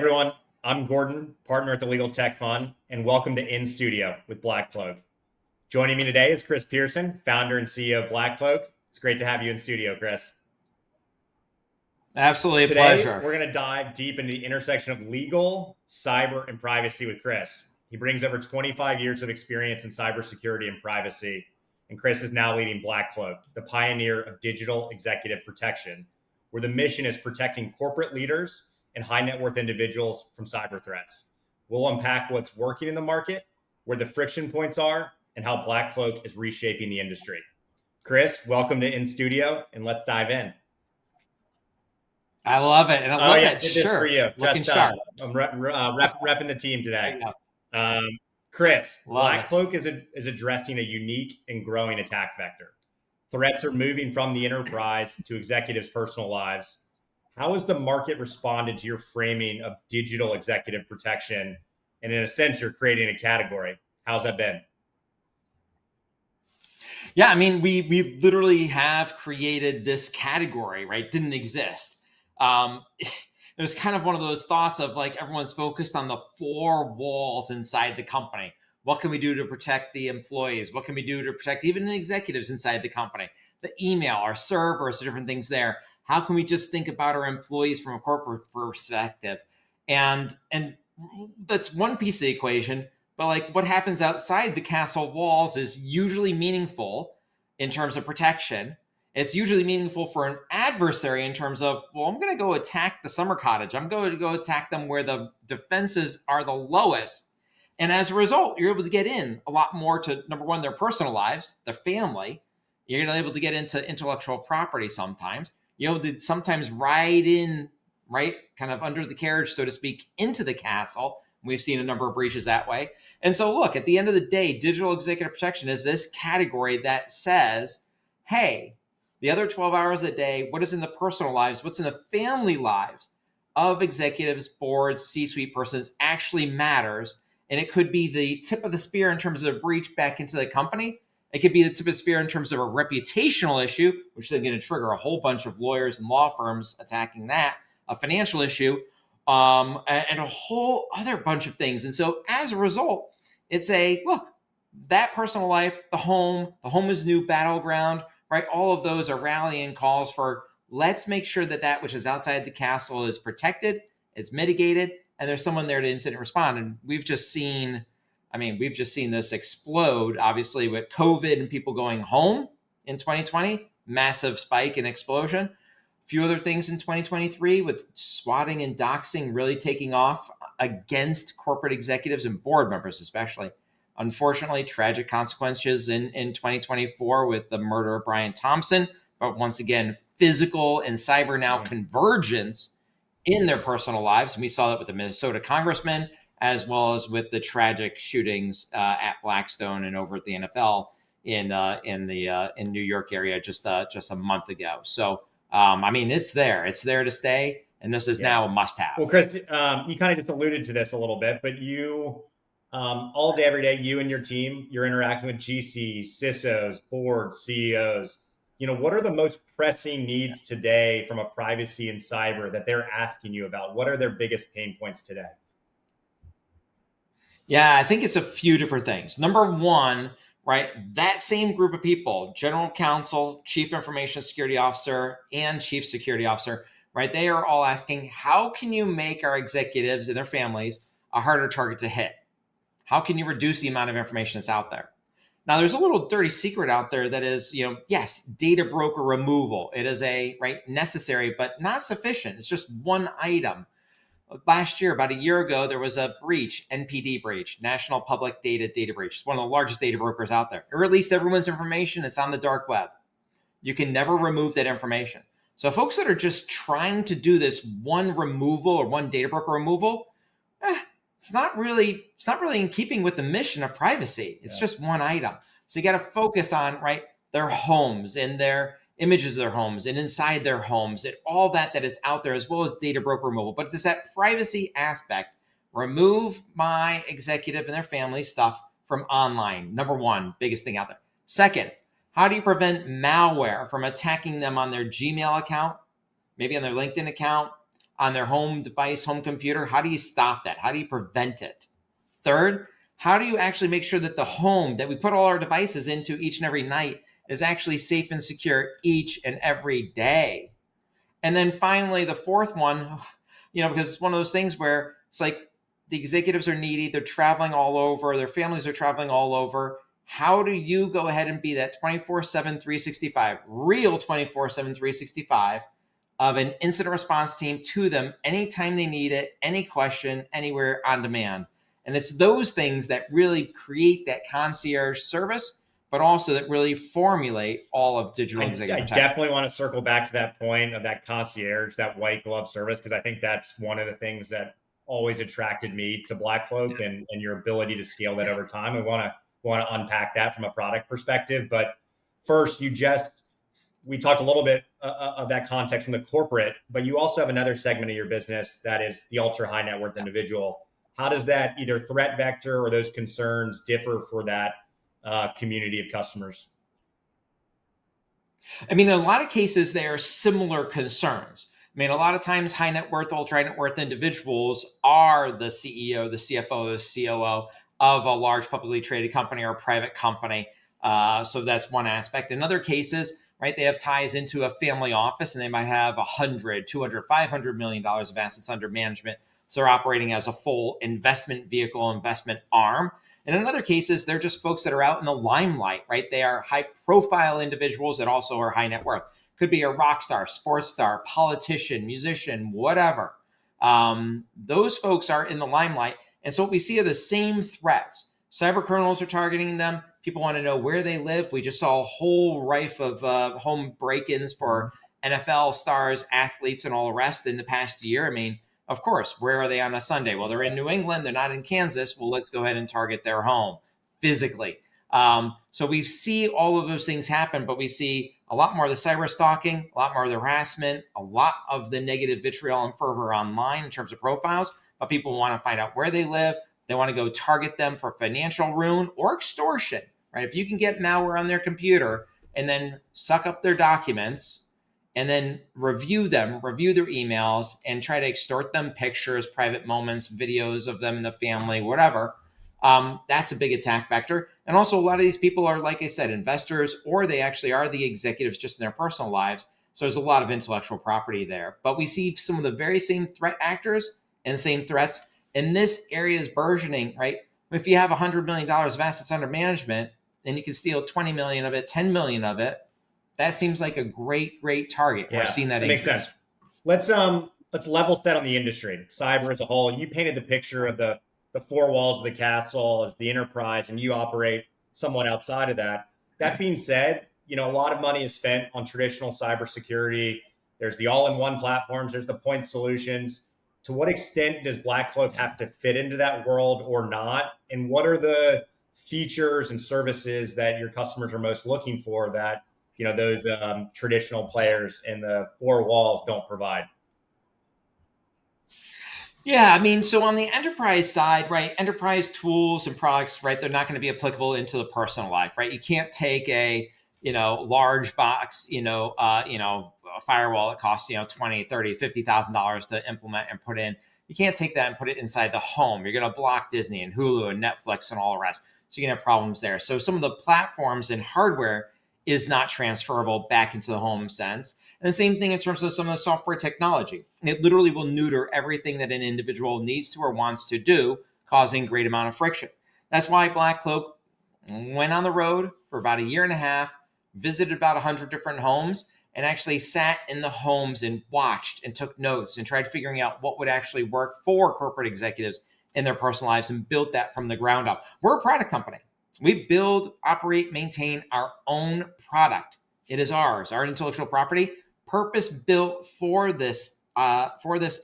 everyone. I'm Gordon, partner at the Legal Tech Fund, and welcome to In Studio with BlackCloak. Joining me today is Chris Pierson, founder and CEO of BlackCloak. It's great to have you in studio, Chris. Absolutely a Today, pleasure. we're going to dive deep into the intersection of legal, cyber, and privacy with Chris. He brings over 25 years of experience in cybersecurity and privacy, and Chris is now leading BlackCloak, the pioneer of digital executive protection, where the mission is protecting corporate leaders and high net worth individuals from cyber threats. We'll unpack what's working in the market, where the friction points are, and how BlackCloak is reshaping the industry. Chris, welcome to In Studio, and let's dive in. I love it. And I love that Did this for shirt. you. Looking Just sharp. I'm repping the team There today. you go. Chris, Love it. BlackCloak is addressing a unique and growing attack vector. Threats are moving from the enterprise to executives' personal lives. How has the market responded to your framing of digital executive protection? And in a sense, you're creating a category. How's that been? Yeah, I mean, we literally have created this category, right? Didn't exist. It was kind of one of those thoughts of like everyone's focused on the four walls inside the company. What can we do to protect the employees? What can we do to protect even the executives inside the company? The email, our servers, different things there. How can we just think about our employees from a corporate perspective? And that's one piece of the equation. But like what happens outside the castle walls is usually meaningful in terms of protection. It's usually meaningful for an adversary in terms of, well, I'm going to go attack the summer cottage. I'm going to go attack them where the defenses are the lowest. And as a result, you're able to get in a lot more to, number one, their personal lives, their family. You're able to get into intellectual property sometimes. You're able to sometimes ride in, right, kind of under the carriage, so to speak, into the castle. We've seen a number of breaches that way. And so, look, at the end of the day, digital executive protection is this category that says, hey, the other 12 hours a day, what is in the personal lives, what's in the family lives of executives, boards, C-suite persons actually matters. And it could be the tip of the spear in terms of a breach back into the company. It could be the tip of the spear in terms of a reputational issue, which is then going to trigger a whole bunch of lawyers and law firms attacking that, a financial issue, and a whole other bunch of things. And so as a result, it's a, look, that personal life, the home is new battleground, right? All of those are rallying calls for, let's make sure that that which is outside the castle is protected, it's mitigated, and there's someone there to incident respond. And we've just seen this explode, obviously, with COVID and people going home in 2020, massive spike and explosion. A few other things in 2023 with swatting and doxing really taking off against corporate executives and board members, especially. Unfortunately, tragic consequences in 2024 with the murder of Brian Thompson. But once again, physical and cyber now convergence in their personal lives. And we saw that with the Minnesota congressman, as well as with the tragic shootings at Blackstone and over at the NFL in New York area just a month ago. So, it's there to stay. And this is now a must-have. Well, Chris, you kind of just alluded to this a little bit, but you, all day, every day, you and your team, you're interacting with GCs, CISOs, boards, CEOs. What are the most pressing needs today from a privacy and cyber that they're asking you about? What are their biggest pain points today? Yeah, I think it's a few different things. Number one, right, that same group of people, general counsel, chief information security officer, and chief security officer, right, they are all asking, how can you make our executives and their families a harder target to hit? How can you reduce the amount of information that's out there? Now, there's a little dirty secret out there that is, yes, data broker removal. It is necessary, but not sufficient. It's just one item. Last year, about a year ago, there was a breach, NPD breach, National Public Data breach. It's one of the largest data brokers out there. It released everyone's information. It's on the dark web. You can never remove that information. So folks that are just trying to do this one removal or one data broker removal, it's not really in keeping with the mission of privacy. It's just one item. So you got to focus on, right, their homes and their images of their homes and inside their homes and all that is out there, as well as data broker removal. But it's that privacy aspect. Remove my executive and their family stuff from online. Number one, biggest thing out there. Second, how do you prevent malware from attacking them on their Gmail account, maybe on their LinkedIn account, on their home device, home computer, how do you stop that? How do you prevent it? Third, how do you actually make sure that the home that we put all our devices into each and every night is actually safe and secure each and every day? And then finally, the fourth one, because it's one of those things where it's like the executives are needy, they're traveling all over, their families are traveling all over. How do you go ahead and be that 24/7, 365, real 24/7, 365 of an incident response team to them anytime they need it, any question, anywhere on demand? And it's those things that really create that concierge service, but also that really formulate all of digital I executive protection. definitely want to circle back to that point of that concierge, that white glove service, because I think that's one of the things that always attracted me to BlackCloak and your ability to scale that over time. We want to unpack that from a product perspective. But first, we talked a little bit of that context from the corporate, but you also have another segment of your business that is the ultra high net worth individual. How does that either threat vector or those concerns differ for that community of customers? I mean, in a lot of cases, there are similar concerns. I mean, a lot of times, high net worth, ultra high net worth individuals are the CEO, the CFO, the COO of a large publicly traded company or a private company. So that's one aspect. In other cases, right, they have ties into a family office and they might have 100, 200, $500 million of assets under management. So they're operating as a full investment vehicle, investment arm. And in other cases, they're just folks that are out in the limelight, right? They are high profile individuals that also are high net worth. Could be a rock star, sports star, politician, musician, whatever. Those folks are in the limelight. And so what we see are the same threats. Cyber criminals are targeting them. People want to know where they live. We just saw a whole rife of home break-ins for NFL stars, athletes, and all the rest in the past year. I mean, of course, where are they on a Sunday? Well, they're in New England. They're not in Kansas. Well, let's go ahead and target their home physically. So we see all of those things happen, but we see a lot more of the cyber stalking, a lot more of the harassment, a lot of the negative vitriol and fervor online in terms of profiles. But people want to find out where they live. They want to go target them for financial ruin or extortion, right? If you can get malware on their computer and then suck up their documents and then review them, review their emails, and try to extort them pictures, private moments, videos of them and the family, whatever. That's a big attack vector. And also, a lot of these people are, like I said, investors, or they actually are the executives just in their personal lives. So there's a lot of intellectual property there. But we see some of the very same threat actors and same threats. And this area is burgeoning, right? If you have $100 million of assets under management and you can steal 20 million of it, 10 million of it, that seems like a great target. Yeah, We're seeing that makes increase. sense. Let's level set on the industry, cyber as a whole. You painted the picture of the four walls of the castle as the enterprise, and you operate somewhat outside of that. That being said, a lot of money is spent on traditional cybersecurity. There's the all-in-one platforms. There's the point solutions. To what extent does BlackCloak have to fit into that world or not? And what are the features and services that your customers are most looking for that those traditional players in the four walls don't provide? Yeah, I mean, so on the enterprise side, right, enterprise tools and products, right, they're not going to be applicable into the personal life, right? You can't take a, large box, a firewall that costs, 20, 30, $50,000 to implement and put in. You can't take that and put it inside the home. You're going to block Disney and Hulu and Netflix and all the rest. So you're going to have problems there. So some of the platforms and hardware is not transferable back into the home sense. And the same thing in terms of some of the software technology. It literally will neuter everything that an individual needs to or wants to do, causing great amount of friction. That's why BlackCloak went on the road for about a year and a half, visited about 100 different homes, and actually sat in the homes and watched and took notes and tried figuring out what would actually work for corporate executives in their personal lives and built that from the ground up. We're a product company. We build, operate, maintain our own product. It is ours, our intellectual property, purpose built for this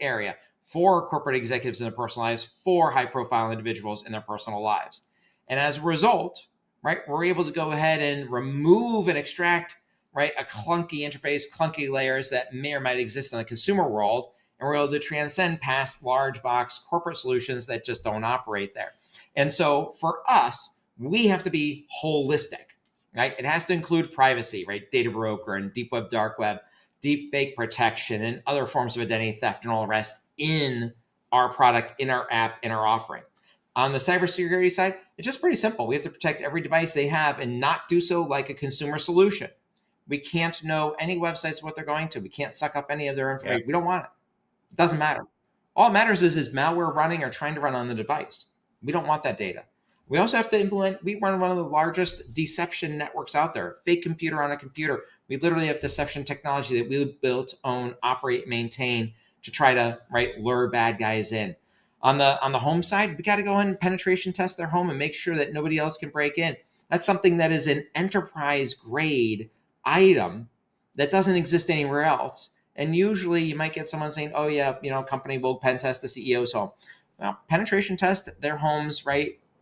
area, for corporate executives in their personal lives, for high profile individuals in their personal lives. And as a result, right, we're able to go ahead and remove and extract, right, a clunky interface, clunky layers that may or might exist in the consumer world. And we're able to transcend past large box corporate solutions that just don't operate there. And so for us, we have to be holistic, right? It has to include privacy, right? Data broker and deep web, dark web, deep fake protection and other forms of identity theft and all the rest in our product, in our app, in our offering. On the cybersecurity side, it's just pretty simple. We have to protect every device they have and not do so like a consumer solution. We can't know any websites what they're going to. We can't suck up any of their information. Yeah. We don't want it. It doesn't matter. All it matters is malware running or trying to run on the device. We don't want that data. We also have to implement, we run one of the largest deception networks out there, fake computer on a computer. We literally have deception technology that we built, own, operate, maintain to try to lure bad guys in. On the home side, we got to go in and penetration test their home and make sure that nobody else can break in. That's something that is an enterprise grade item that doesn't exist anywhere else. And usually you might get someone saying, oh yeah, company will pen test the CEO's home. Well, penetration test their homes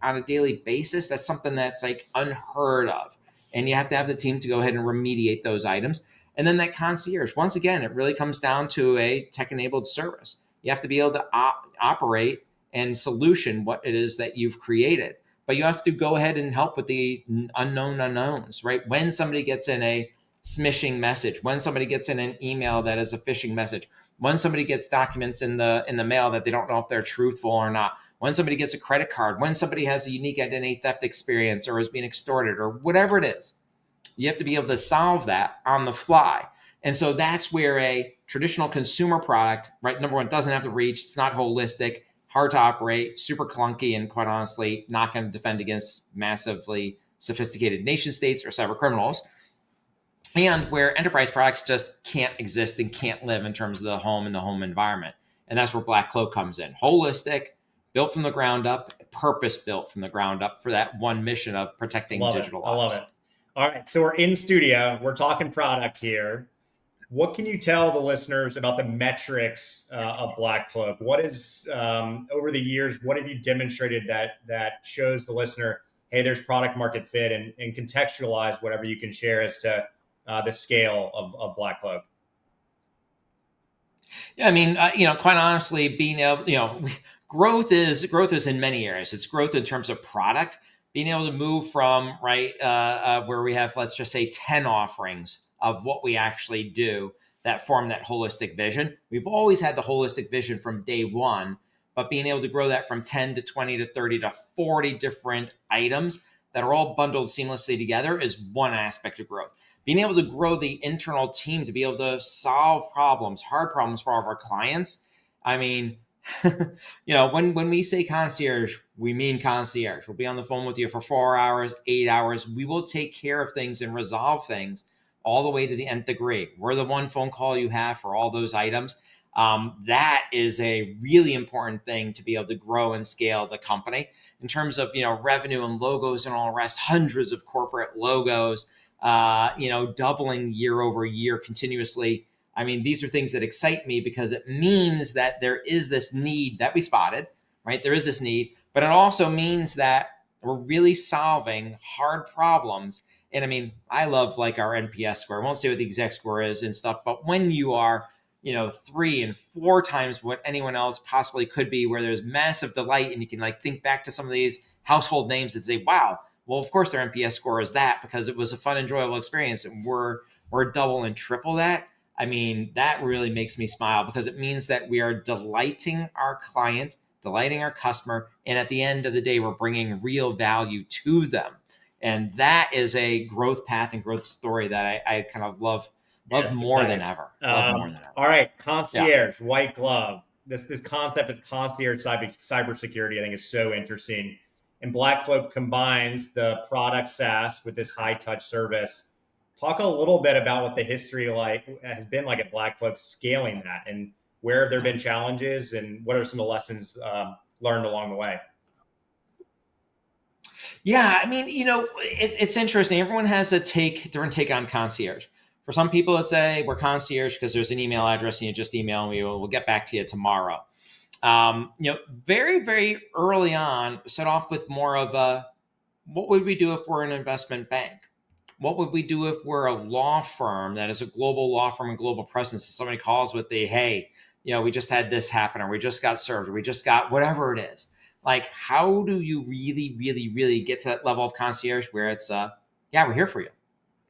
on a daily basis. That's something that's unheard of. And you have to have the team to go ahead and remediate those items. And then that concierge, once again, it really comes down to a tech-enabled service. You have to be able to operate and solution what it is that you've created. But you have to go ahead and help with the unknown unknowns, right? When somebody gets in a smishing message, when somebody gets in an email that is a phishing message, when somebody gets documents in the mail that they don't know if they're truthful or not, when somebody gets a credit card, when somebody has a unique identity theft experience or is being extorted or whatever it is, you have to be able to solve that on the fly. And so that's where a traditional consumer product, number one, doesn't have the reach. It's not holistic, hard to operate, super clunky, and quite honestly, not going to defend against massively sophisticated nation states or cyber criminals. And where enterprise products just can't exist and can't live in terms of the home and the home environment. And that's where BlackCloak comes in. Holistic, built from the ground up, purpose built from the ground up for that one mission of protecting digital lives. I love it. All right. So we're in studio. We're talking product here. What can you tell the listeners about the metrics of BlackCloak? What is, over the years, what have you demonstrated that shows the listener, hey, there's product market fit, and contextualize whatever you can share as to the scale of BlackCloak? Yeah, I mean, quite honestly, being able, growth is in many areas. It's growth in terms of product, being able to move from where we have, let's just say, 10 offerings of what we actually do that form that holistic vision. We've always had the holistic vision from day one, but being able to grow that from 10 to 20 to 30 to 40 different items that are all bundled seamlessly together is one aspect of growth. Being able to grow the internal team to be able to solve problems, hard problems for all of our clients. I mean, when we say concierge, we mean concierge. We'll be on the phone with you for 4 hours, 8 hours. We will take care of things and resolve things all the way to the nth degree. We're the one phone call you have for all those items. That is a really important thing to be able to grow and scale the company in terms of, revenue and logos and all the rest, hundreds of corporate logos, doubling year over year continuously. I mean, these are things that excite me because it means that there is this need that we spotted, right? There is this need, but it also means that we're really solving hard problems. And I mean, I love our NPS score. I won't say what the exact score is and stuff, but when you are, 3 and 4 times what anyone else possibly could be, where there's massive delight and you can think back to some of these household names and say, wow, well, of course their NPS score is that because it was a fun, enjoyable experience. And we're double and triple that. I mean, that really makes me smile because it means that we are delighting our client, delighting our customer. And at the end of the day, we're bringing real value to them. And that is a growth path and growth story that I kind of love more than ever. All right. Concierge, white glove. This concept of concierge cybersecurity, I think, is so interesting. And BlackCloak combines the product SaaS with this high touch service. Talk a little bit about what the history has been like at BlackCloak scaling that, and where have there been challenges, and what are some of the lessons learned along the way? Yeah, I mean, it's interesting. Everyone has a different take on concierge. For some people, let's say we're concierge because there's an email address and you just email me. We'll get back to you tomorrow. Very, very early on, set off with more of a, what would we do if we're an investment bank? What would we do if we're a law firm that is a global law firm and global presence? And somebody calls with the, hey, we just had this happen, or we just got served, or we just got whatever it is. How do you really, really, really get to that level of concierge where it's, yeah, we're here for you.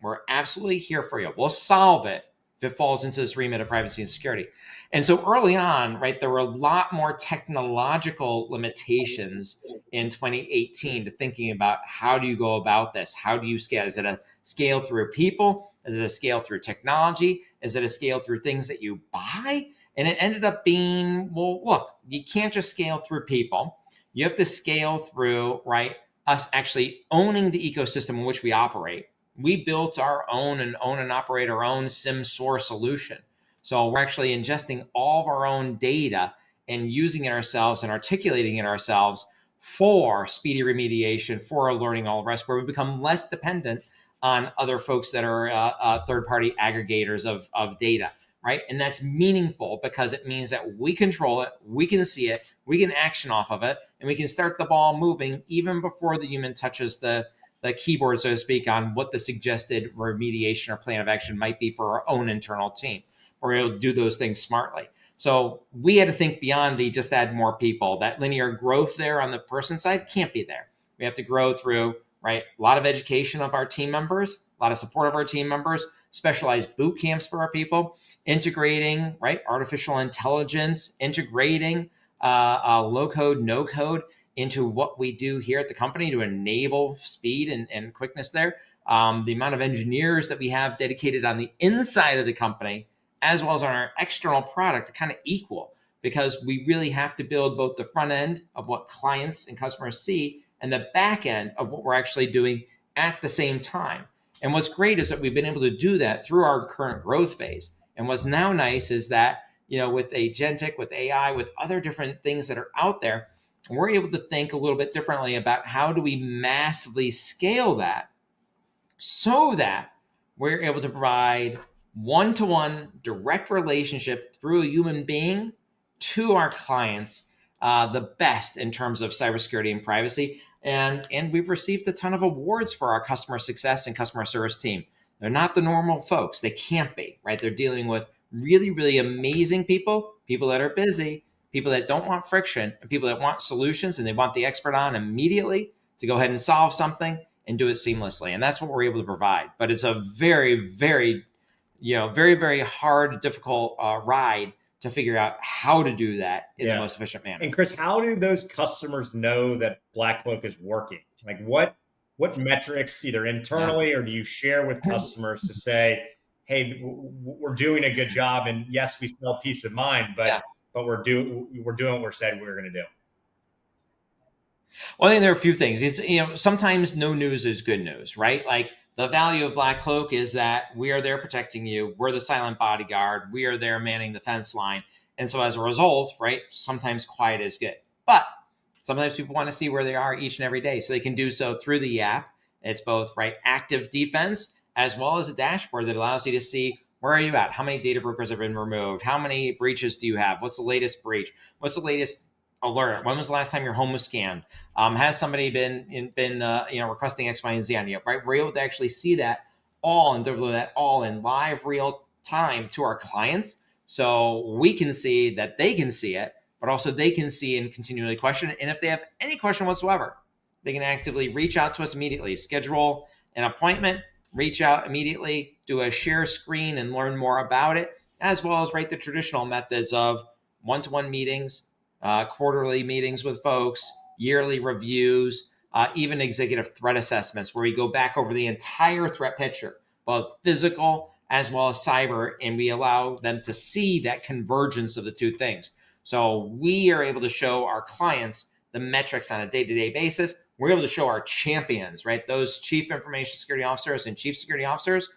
We're absolutely here for you. We'll solve it it falls into this remit of privacy and security. And so early on, right, there were a lot more technological limitations in 2018 to thinking about how do you go about this? How do you scale? Is it a scale through people? Is it a scale through technology? Is it a scale through things that you buy? And it ended up being, well, look, you can't just scale through people. You have to scale through, right, us actually owning the ecosystem in which we operate. We built our own and operate our own SIM source solution. So we're actually ingesting all of our own data and using it ourselves and articulating it ourselves for speedy remediation, for alerting all the rest, where we become less dependent on other folks that are third-party aggregators of data, right? And that's meaningful because it means that we control it, we can see it, we can action off of it, and we can start the ball moving even before the human touches the keyboard, so to speak, on what the suggested remediation or plan of action might be for our own internal team. We're able to do those things smartly. So we had to think beyond the just add more people. That linear growth there on the person side can't be there. We have to grow through, right, a lot of education of our team members, a lot of support of our team members, specialized boot camps for our people, integrating, right, artificial intelligence, integrating low code, no code into what we do here at the company to enable speed and quickness there. The amount of engineers that we have dedicated on the inside of the company, as well as on our external product, are kind of equal because we really have to build both the front end of what clients and customers see and the back end of what we're actually doing at the same time. And what's great is that we've been able to do that through our current growth phase. And what's now nice is that, you know, with agentic, with AI, with other different things that are out there, we're able to think a little bit differently about how do we massively scale that so that we're able to provide one-to-one direct relationship through a human being to our clients, the best in terms of cybersecurity and privacy. And we've received a ton of awards for our customer success and customer service team. They're not the normal folks. They can't be, right? They're dealing with really, really amazing people, people that are busy, people that don't want friction, and people that want solutions and they want the expert on immediately to go ahead and solve something and do it seamlessly. And that's what we're able to provide. But it's a very, very, very, very hard, difficult ride to figure out how to do that in the most efficient manner. And Chris, how do those customers know that BlackCloak is working? Like what metrics, either internally or do you share with customers to say, hey, we're doing a good job, and yes, we sell peace of mind, but we're doing what we're said we were going to do. Well, I think there are a few things. It's, sometimes no news is good news, right? Like the value of BlackCloak is that we are there protecting you. We're the silent bodyguard. We are there manning the fence line. And so as a result, right, sometimes quiet is good. But sometimes people want to see where they are each and every day. So they can do so through the app. It's both, right, active defense as well as a dashboard that allows you to see where are you at? How many data brokers have been removed? How many breaches do you have? What's the latest breach? What's the latest alert? When was the last time your home was scanned? Has somebody been requesting X, Y, and Z on you? Right, we're able to actually see that all and deliver that all in live, real time to our clients, so we can see that they can see it, but also they can see and continually question it. And if they have any question whatsoever, they can actively reach out to us immediately, schedule an appointment, reach out immediately, do a share screen, and learn more about it, as well as the traditional methods of one-to-one meetings, quarterly meetings with folks, yearly reviews, even executive threat assessments, where we go back over the entire threat picture, both physical as well as cyber, and we allow them to see that convergence of the two things. So we are able to show our clients the metrics on a day-to-day basis. We're able to show our champions, right, those chief information security officers and chief security officers,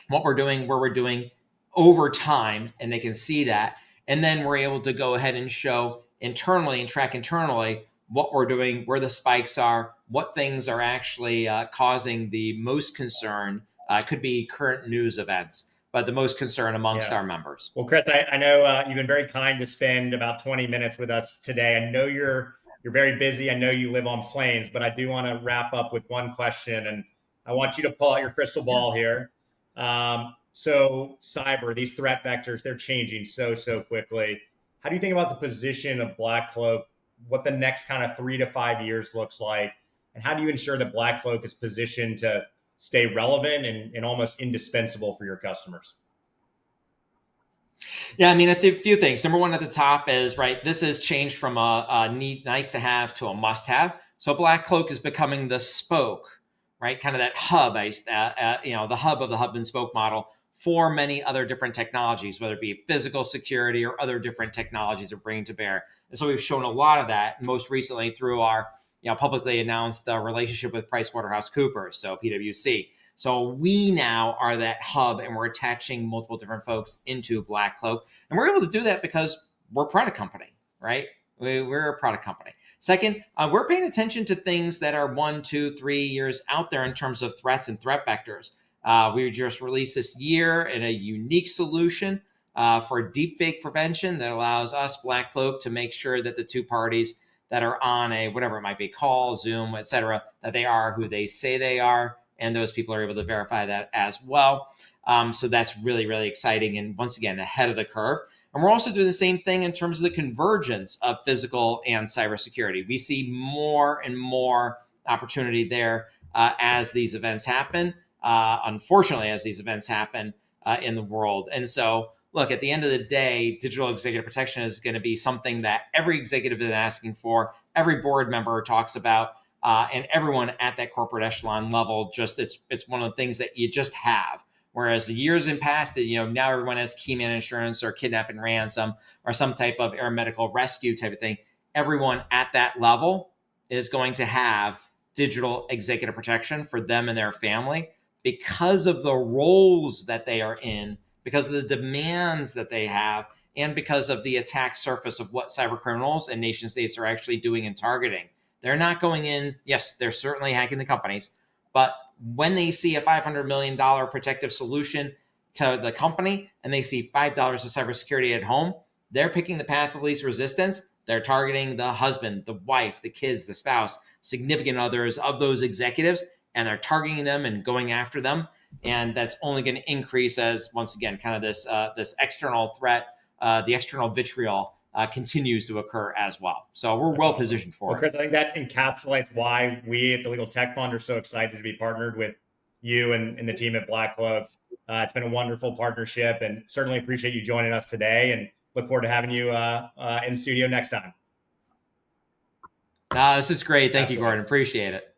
what we're doing, where we're doing over time, and they can see that. And then we're able to go ahead and show internally and track internally what we're doing, where the spikes are, what things are actually causing the most concern. Could be current news events, but the most concern amongst our members. Well, Chris, I know you've been very kind to spend about 20 minutes with us today. I know you're very busy. I know you live on planes, but I do want to wrap up with one question, and I want you to pull out your crystal ball here. So cyber, these threat vectors, they're changing so quickly. How do you think about the position of BlackCloak, what the next kind of 3 to 5 years looks like, and how do you ensure that BlackCloak is positioned to stay relevant and almost indispensable for your customers? Yeah, I mean, a few things. Number one at the top is, right, this has changed from a need, nice to have to a must have. So BlackCloak is becoming the spoke, right? Kind of that hub, the hub of the hub and spoke model for many other different technologies, whether it be physical security or other different technologies that are bringing to bear. And so we've shown a lot of that, most recently through our publicly announced relationship with PricewaterhouseCoopers, so PwC. So we now are that hub, and we're attaching multiple different folks into BlackCloak, and we're able to do that because we're a product company, right? We're a product company. Second, we're paying attention to things that are 1, 2, 3 years out there in terms of threats and threat vectors. We just released this year in a unique solution for deepfake prevention that allows us, BlackCloak, to make sure that the two parties that are on a whatever it might be, call, Zoom, etc., that they are who they say they are, and those people are able to verify that as well. So that's really, really exciting, and once again, ahead of the curve. And we're also doing the same thing in terms of the convergence of physical and cybersecurity. We see more and more opportunity there as these events happen. Unfortunately, as these events happen in the world. And so, look, at the end of the day, digital executive protection is going to be something that every executive is asking for, every board member talks about, and everyone at that corporate echelon level. Just it's one of the things that you just have. Whereas the years in past, now everyone has key man insurance or kidnap and ransom or some type of air medical rescue type of thing. Everyone at that level is going to have digital executive protection for them and their family because of the roles that they are in, because of the demands that they have, and because of the attack surface of what cyber criminals and nation states are actually doing and targeting. They're not going in, yes, they're certainly hacking the companies, but when they see a $500 million protective solution to the company and they see $5 of cybersecurity at home, they're picking the path of least resistance. They're targeting the husband, the wife, the kids, the spouse, significant others of those executives, and they're targeting them and going after them. And that's only going to increase as, once again, kind of this external threat, the external vitriol continues to occur as well. So we're well positioned for Well, it. Chris, I think that encapsulates why we at the Legal Tech Fund are so excited to be partnered with you and the team at BlackCloak. It's been a wonderful partnership, and certainly appreciate you joining us today, and look forward to having you in studio next time. This is great. Thank you, Absolutely. Gordon. Appreciate it.